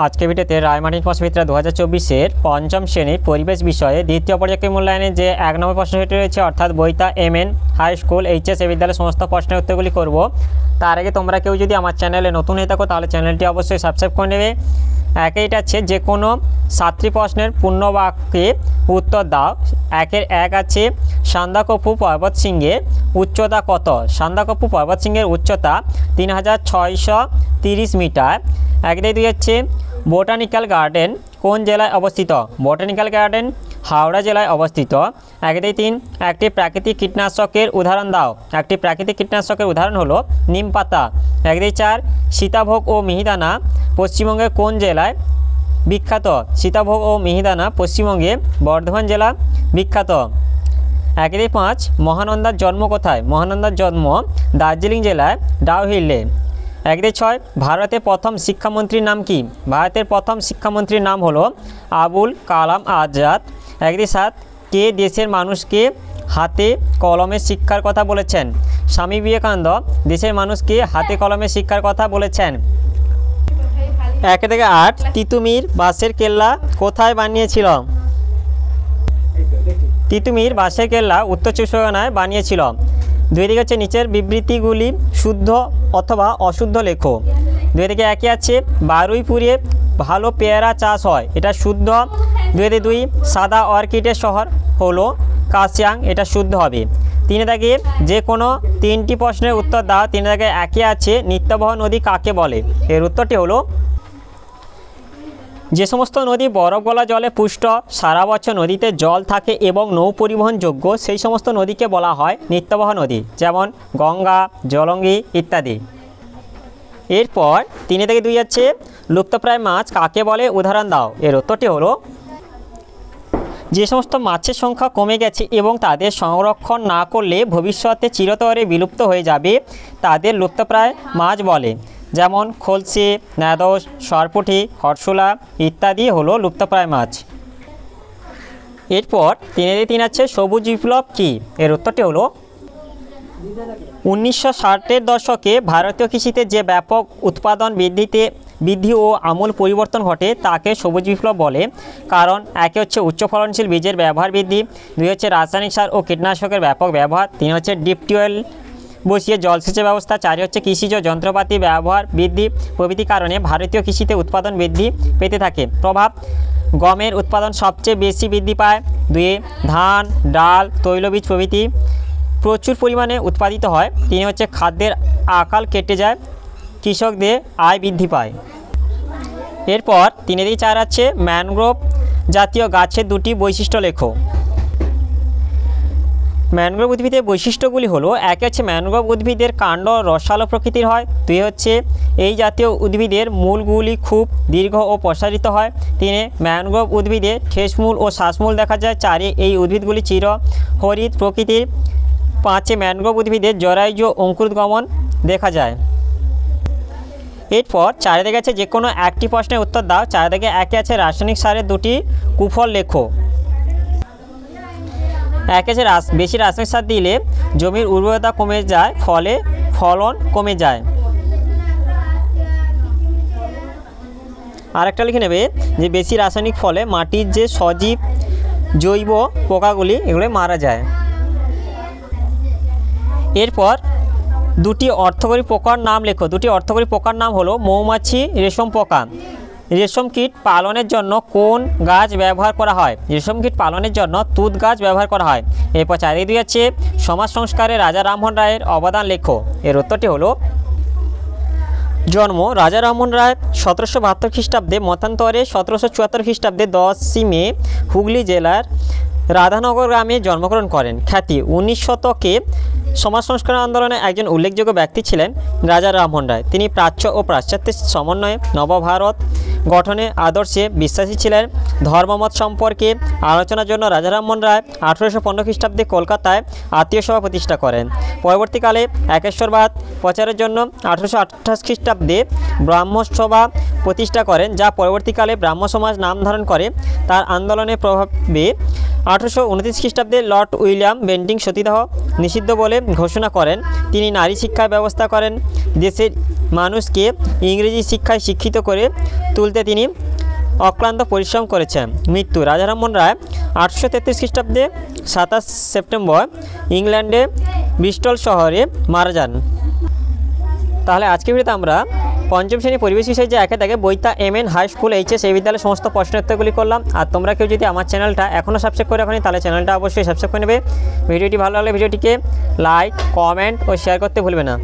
আজকে ভিডিওতে রায়মার্টিন প্রশ্নবিদ্যা 2024-এর পঞ্চম শ্রেণীর পরিবেশ বিষয়ে দ্বিতীয় পর্যায়ক্রমিক মূল্যায়নে যে 1 নম্বর প্রশ্ন সেটি রয়েছে, অর্থাৎ বইতা এমএন হাই স্কুল এইচএস এ বিদ্যালয়ের সমস্ত প্রশ্নের উত্তরগুলি করব। তার আগে তোমরা কেউ যদি আমার চ্যানেলে নতুন হয়ে থাকো তাহলে চ্যানেলটি অবশ্যই সাবস্ক্রাইব করে নেবে। এইটা আছে যে কোনো 7টি প্রশ্নের পূর্ণ বাক্যে উত্তর দাও। 1-এর 1 আছে সান্দাকফু পর্বত শৃঙ্গের উচ্চতা কত? সান্দাকফু পর্বত শৃঙ্গের উচ্চতা 3630 মিটার। 1-2 হচ্ছে বোটানিক্যাল গার্ডেন কোন জেলায় অবস্থিত? বোটানিক্যাল গার্ডেন হাওড়া জেলায় অবস্থিত। 1-3 একটি প্রাকৃতিক কীটনাশকের উদাহরণ দাও। একটি প্রাকৃতিক কীটনাশকের উদাহরণ হলো নিম পাতা। 1-4 সীতাভোগ ও মিহিদানা পশ্চিমবঙ্গের কোন জেলায় বিখ্যাত? সীতাভোগ ও মিহিদানা পশ্চিমবঙ্গে বর্ধমান জেলা বিখ্যাত। 1-5 মহানন্দার জন্ম কোথায়? মহানন্দার জন্ম দার্জিলিং জেলায় ডাউহিলে। 1-6 ভারতের প্রথম শিক্ষামন্ত্রীর নাম কি? ভারতের প্রথম শিক্ষামন্ত্রীর নাম হলো আবুল কালাম আজাদ। 1-7 কে দেশের মানুষকে হাতে কলমে শিক্ষার কথা বলেছেন? স্বামী বিবেকানন্দ দেশের মানুষকে হাতে কলমে শিক্ষার কথা বলেছেন। 1-8 তিতুমির বাঁশের কেল্লা কোথায় বানিয়েছিল? তিতুমির বাঁশের কেল্লা উত্তর চব্বিশ পরগনায় বানিয়েছিল। 2 হচ্ছে নিচের বিবৃতিগুলি শুদ্ধ অথবা অশুদ্ধ লেখো। 2-1 আছে বারুইপুরে ভালো পেয়ারা চাষ হয়, এটা শুদ্ধ। 2 সাদা অর্কিডের শহর হলো কাশিয়াং, এটা শুদ্ধ হবে। 3 যে কোনো 3টি প্রশ্নের উত্তর দাও। 3-1 আছে নিত্যবহ নদী কাকে বলে? এর উত্তরটি হলো যে সমস্ত নদী বরফ গলা জলে পুষ্ট, সারা বছর নদীতে জল থাকে এবং নৌ পরিবহনযোগ্য সেই সমস্ত নদীকে বলা হয় নিত্যবহ নদী, যেমন গঙ্গা, জলঙ্গি ইত্যাদি। এরপর 3-2 আছে লুপ্তপ্রায় মাছ কাকে বলে? উদাহরণ দাও। এর উত্তরটি হলো যে সমস্ত মাছের সংখ্যা কমে গেছে এবং তাদের সংরক্ষণ না করলে ভবিষ্যতে চিরতরে বিলুপ্ত হয়ে যাবে তাদের লুপ্তপ্রায় মাছ বলে, যেমন খলসি, নাদোস, সরপুঁটি, হরসুলা ইত্যাদি হলো লুপ্তপ্রায় মাছ। এরপর 3-3 আছে সবুজ বিপ্লব কি? এর উত্তরটি হলো 1960-এর দশকে ভারতীয় কৃষিতে যে ব্যাপক উৎপাদন বৃদ্ধি ও আমূল পরিবর্তন ঘটে তাকে সবুজ বিপ্লব বলে। কারণ 1 হচ্ছে উচ্চ ফলনশীল বীজের ব্যবহার বৃদ্ধি, 2 হচ্ছে রাসায়নিক সার ও কীটনাশকের ব্যাপক ব্যবহার, 3 হচ্ছে ডিপ টিউবওয়েল বসিয়ে জলসেচের ব্যবস্থা, 4 হচ্ছে কৃষিজ যন্ত্রপাতি ব্যবহার বৃদ্ধি প্রভৃতি কারণে ভারতীয় কৃষিতে উৎপাদন বৃদ্ধি পেতে থাকে। প্রভাব গমের উৎপাদন সবচেয়ে বেশি বৃদ্ধি পায়। 2 ধান, ডাল, তৈলবীজ প্রভৃতি প্রচুর পরিমাণে উৎপাদিত হয়। 3 হচ্ছে খাদ্যের আকাল কেটে যায়, কৃষকদের আয় বৃদ্ধি পায়। এরপর 3-4 আছে ম্যানগ্রোভ জাতীয় গাছের 2টি বৈশিষ্ট্য লেখো। ম্যানগ্রোভ উদ্ভিদের বৈশিষ্ট্যগুলি হলো 1 হচ্ছে ম্যানগ্রোভ উদ্ভিদের কাণ্ড রসালো প্রকৃতির হয়। 2 হচ্ছে এই জাতীয় উদ্ভিদের মূলগুলি খুব দীর্ঘ ও প্রসারিত হয়। 3 ম্যানগ্রোভ উদ্ভিদে ঠেসমূল ও শ্বাসমূল দেখা যায়। 4 এই উদ্ভিদগুলি চিরহরিত প্রকৃতির। 5 ম্যানগ্রোভ উদ্ভিদের জরায়ুজ অঙ্কুরোদ্গমন দেখা যায়। এরপর 4 আছে যে কোনো একটি প্রশ্নের উত্তর দাও। 4-1 আছে রাসায়নিক সারের 2টি কুফল লেখো। 1 আছে বেশি রাসায়নিক সার দিলে জমির উর্বরতা কমে যায়, ফলে ফলন কমে যায়। আরেকটা লিখে নেবে যে বেশি রাসায়নিক ফলে মাটির যে সজীব জৈব পোকাগুলি এগুলো মারা যায়। এরপর 2টি অর্থকরী পোকার নাম লেখো। 2টি অর্থকরী পোকার নাম হলো মৌমাছি, রেশম পোকা। রেশম কীট পালনের জন্য কোন গাছ ব্যবহার করা হয়? রেশম কীট পালনের জন্য তুঁত গাছ ব্যবহার করা হয়। এরপর 4-2 আছে সমাজ সংস্কারে রাজা রামমোহন রায়ের অবদান লেখো। এর উত্তরটি হলো জন্ম রাজা রামমোহন রায় 1772 খ্রিস্টাব্দে, মতান্তরে 1774 খ্রিস্টাব্দে 10ই মে হুগলি জেলার রাধানগর গ্রামে জন্মগ্রহণ করেন। খ্যাতি 19 শতকে সমাজ সংস্কার আন্দোলনে একজন উল্লেখযোগ্য ব্যক্তি ছিলেন রাজা রামমোহন রায়। তিনি প্রাচ্য ও পাশ্চাত্যের সমন্বয়ে নবভারত গঠনে আদর্শে বিশ্বাসী ছিলেন। ধর্মমত সম্পর্কে আলোচনার জন্য রাজা রামমোহন রায় 1815 খ্রিস্টাব্দে কলকাতায় আত্মীয় সভা প্রতিষ্ঠা করেন। পরবর্তীকালে একেশ্বরবাদ প্রচারের জন্য 1828 খ্রিস্টাব্দে ব্রাহ্মসভা প্রতিষ্ঠা করেন, যা পরবর্তীকালে ব্রাহ্ম সমাজ নাম ধারণ করে। তার আন্দোলনের প্রভাবে 1829 খ্রিস্টাব্দে লর্ড উইলিয়াম বেন্টিং সতীদাহ নিষিদ্ধ বলে ঘোষণা করেন। তিনি নারী শিক্ষার ব্যবস্থা করেন। দেশের মানুষকে ইংরেজি শিক্ষায় শিক্ষিত করে তুলতে তিনি অক্লান্ত পরিশ্রম করেছেন। মৃত্যু রাজা রামমোহন রায় 833 খ্রিস্টাব্দে 27 সেপ্টেম্বর ইংল্যান্ডে ব্রিস্টল শহরে মারা যান। তাহলে আজকে ভিডিওতে আমরা পঞ্চম শ্রেণী পরিবেশ বিষয়ে যে একে থেকে বইতা MN হাই স্কুল HS এই বিদ্যালয়ের সমস্ত প্রশ্নের উত্তরগুলি করলাম। আর তোমরা কেউ যদি আমার চ্যানেলটা এখনও সাবস্ক্রাইব করে রাখোনি তাহলে চ্যানেলটা অবশ্যই সাবস্ক্রাইব করে নেবে। ভিডিওটি ভালো লাগলে ভিডিওটিকে লাইক, কমেন্ট ও শেয়ার করতে ভুলবে না।